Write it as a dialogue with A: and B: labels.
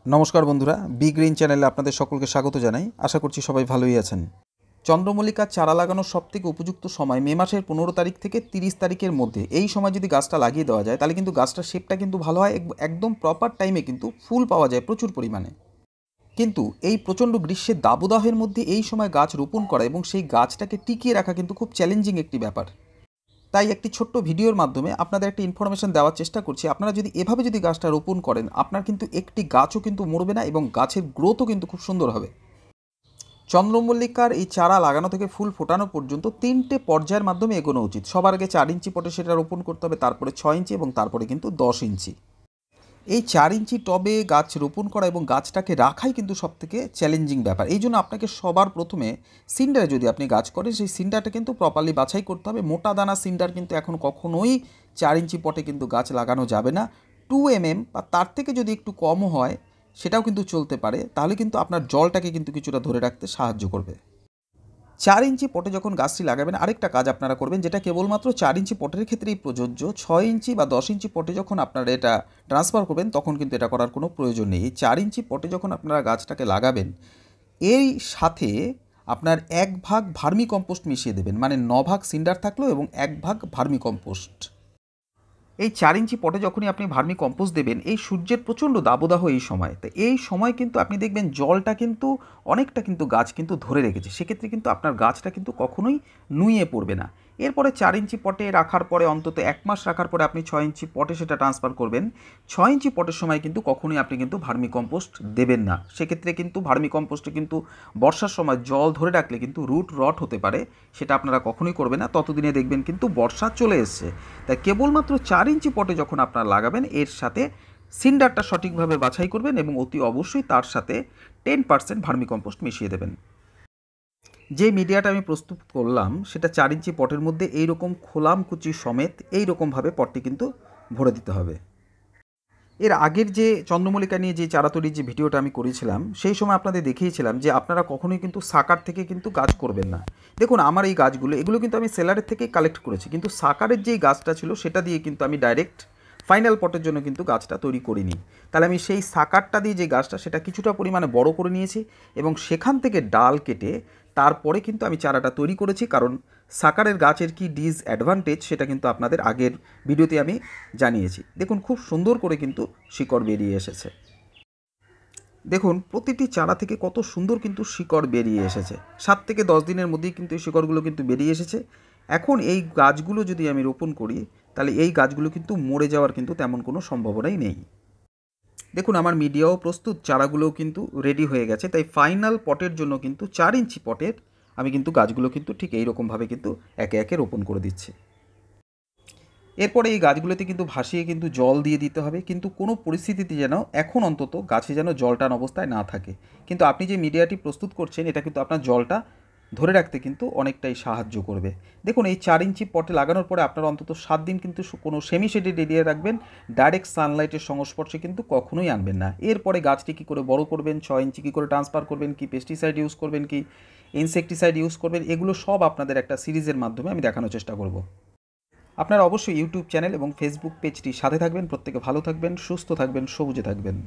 A: নমস্কার বন্ধুরা, B green চ্যানেলে আপনাদের সকলকে স্বাগত জানাই। আশা করছি সবাই ভালোই আছেন। চন্দ্রমল্লিকার চারা লাগানোর সবথেকে উপযুক্ত সময় মে মাসের 15 তারিখ থেকে 30 তারিখের মধ্যে। এই সময় যদি গাছটা লাগিয়ে দেওয়া যায় তাহলে কিন্তু গাছটার শেপটা কিন্তু ভালো হয়, একদম প্রপার টাইমে কিন্তু ফুল পাওয়া যায় প্রচুর পরিমাণে। কিন্তু এই প্রচণ্ড গ্রীষ্মের দাবদাহের মধ্যে এই সময় গাছ রোপণ করা এবং সেই গাছটাকে টিকিয়ে রাখা কিন্তু খুব চ্যালেঞ্জিং একটি ব্যাপার। তাই একটি ছোট্ট ভিডিওর মাধ্যমে আপনাদের একটা ইনফরমেশন দেওয়ার চেষ্টা করছি। আপনারা যদি এভাবে যদি গাছটা রোপণ করেন, আপনার কিন্তু একটি গাছও কিন্তু মরবে না এবং গাছের গ্রোথও কিন্তু খুব সুন্দর হবে। চন্দ্রমল্লিকার এই চারা লাগানো থেকে ফুল ফোটানো পর্যন্ত 3টে পর্যায়ের মাধ্যমে এগোনো উচিত। সবার আগে 4 ইঞ্চি পটে সেটা রোপণ করতে হবে, তারপরে 6 ইঞ্চি এবং তারপরে কিন্তু 10 ইঞ্চি। এই 4 ইঞ্চি টবে গাছ রোপণ করা এবং গাছটাকে রাখাই কিন্তু সবথেকে চ্যালেঞ্জিং ব্যাপার। এই জন্য আপনাকে সবার প্রথমে সিন্ডারে যদি আপনি গাছ করেন, সেই সিন্ডারটা কিন্তু প্রপারলি বাছাই করতে হবে। মোটা দানা সিন্ডার কিন্তু এখন কখনোই 4 ইঞ্চি পটে কিন্তু গাছ লাগানো যাবে না। 2 mm বা তার থেকে যদি একটু কমও হয় সেটাও কিন্তু চলতে পারে, তাহলে কিন্তু আপনার জলটাকে কিন্তু কিছুটা ধরে রাখতে সাহায্য করবে। 4 ইঞ্চি পটে যখন গাছটি লাগাবেন, আরেকটা কাজ আপনারা করবেন যেটা কেবলমাত্র 4 ইঞ্চি পটের ক্ষেত্রেই প্রযোজ্য। 6 ইঞ্চি বা 10 ইঞ্চি পটে যখন আপনারা এটা ট্রান্সফার করবেন তখন কিন্তু এটা করার কোনো প্রয়োজন নেই। এই 4 ইঞ্চি পটে যখন আপনারা গাছটাকে লাগাবেন, এই সাথে আপনার 1 ভাগ ভার্মি কম্পোস্ট মিশিয়ে দেবেন, মানে 9 ভাগ সিন্ডার থাকলো এবং 1 ভাগ ভার্মি কম্পোস্ট। এই 4 ইঞ্চি পটে যখনই আপনি ভার্মি কম্পোস্ট দেবেন, এই সূর্যের প্রচণ্ড দাবদাহ এই সময়, তো এই সময় কিন্তু আপনি দেখবেন জলটা কিন্তু অনেকটা কিন্তু গাছ কিন্তু ধরে রেখেছে। সেক্ষেত্রে কিন্তু আপনার গাছটা কিন্তু কখনোই নুয়ে পড়বে না। এরপরে 4 ইঞ্চি পটে রাখার পরে অন্তত 1 মাস রাখার পরে আপনি 6 ইঞ্চি পটে সেটা ট্রান্সফার করবেন। 6 ইঞ্চি পটের সময় কিন্তু কখনোই আপনি কিন্তু ভার্মি কম্পোস্ট দেবেন না। সেক্ষেত্রে কিন্তু ভার্মি কম্পোস্টে কিন্তু বর্ষার সময় জল ধরে রাখলে কিন্তু রুট রট হতে পারে, সেটা আপনারা কখনোই করবেন না। ততদিনে দেখবেন কিন্তু বর্ষা চলে এসছে। তাই কেবলমাত্র 4 ইঞ্চি পটে যখন আপনারা লাগাবেন, এর সাথে সিন্ডারটা সঠিকভাবে বাছাই করবেন এবং অতি অবশ্যই তার সাথে 10% ভার্মি কম্পোস্ট মিশিয়ে দেবেন। যে মিডিয়াটা আমি প্রস্তুত করলাম সেটা 4 ইঞ্চি পটের মধ্যে এইরকম খোলামকুচি সমেত এইরকমভাবে পটটি কিন্তু ভরে দিতে হবে। এর আগের যে চন্দ্রমল্লিকা নিয়ে যে চারা তৈরির যে ভিডিওটা আমি করেছিলাম, সেই সময় আপনাদের দেখিয়েছিলাম যে আপনারা কখনোই কিন্তু সাকার থেকে কিন্তু গাছ করবেন না। দেখুন আমার এই গাছগুলো, এগুলো কিন্তু আমি সেলারের থেকেই কালেক্ট করেছি, কিন্তু সাকারের যেই গাছটা ছিল সেটা দিয়ে কিন্তু আমি ডাইরেক্ট ফাইনাল পটের জন্য কিন্তু গাছটা তৈরি করিনি। তাহলে আমি সেই সাকারটা দিয়ে যে গাছটা সেটা কিছুটা পরিমাণে বড় করে নিয়েছি এবং সেখান থেকে ডাল কেটে তারপরে কিন্তু আমি চারাটা তৈরি করেছি। কারণ সাকারের গাছের কি ডিসঅ্যাডভান্টেজ সেটা কিন্তু আপনাদের আগের ভিডিওতে আমি জানিয়েছি। দেখুন খুব সুন্দর করে কিন্তু শিকড় বেরিয়ে এসেছে। দেখুন প্রতিটি চারা থেকে কত সুন্দর কিন্তু শিকড় বেরিয়ে এসেছে। 7 থেকে 10 দিনের মধ্যেই কিন্তু এই শিকড়গুলো কিন্তু বেরিয়ে এসেছে। এখন এই গাছগুলো যদি আমি রোপণ করি তাহলে এই গাছগুলো কিন্তু মরে যাওয়ার কিন্তু তেমন কোনো সম্ভাবনাই নেই। দেখুন আমার মিডিয়াও প্রস্তুত, চারাগুলোও কিন্তু রেডি হয়ে গেছে। তাই ফাইনাল পটের জন্য কিন্তু 4 ইঞ্চি পটের আমি কিন্তু গাছগুলো কিন্তু ঠিক এইরকমভাবে কিন্তু একে একে রোপণ করে দিচ্ছি। এরপরে এই গাছগুলোতে কিন্তু ভাসিয়ে কিন্তু জল দিয়ে দিতে হবে, কিন্তু কোনো পরিস্থিতিতে যেন এখন অন্তত গাছে যেন জলটান অবস্থায় না থাকে। কিন্তু আপনি যে মিডিয়াটি প্রস্তুত করছেন এটা কিন্তু আপনার জলটা ধরে রাখতে কিন্তু অনেকটাই সাহায্য করবে। দেখুন এই 4 ইঞ্চি পটে লাগানোর পরে আপনারা অন্তত 7 দিন কিন্তু কোনো সেমি শেডেড এরিয়ায় রাখবেন। ডাইরেক্ট সানলাইটের সংস্পর্শে কিন্তু কখনোই আনবেন না। এরপরে গাছটি কী করে বড় করবেন, 6 ইঞ্চি কী করে ট্রান্সফার করবেন, কি পেস্টিসাইড ইউজ করবেন, কি ইনসেকটিসাইড ইউজ করবেন, এগুলো সব আপনাদের একটা সিরিজের মাধ্যমে আমি দেখানোর চেষ্টা করব। আপনারা অবশ্যই ইউটিউব চ্যানেল এবং ফেসবুক পেজটি সাথে থাকবেন। প্রত্যেকে ভালো থাকবেন, সুস্থ থাকবেন, সবুজে থাকবেন।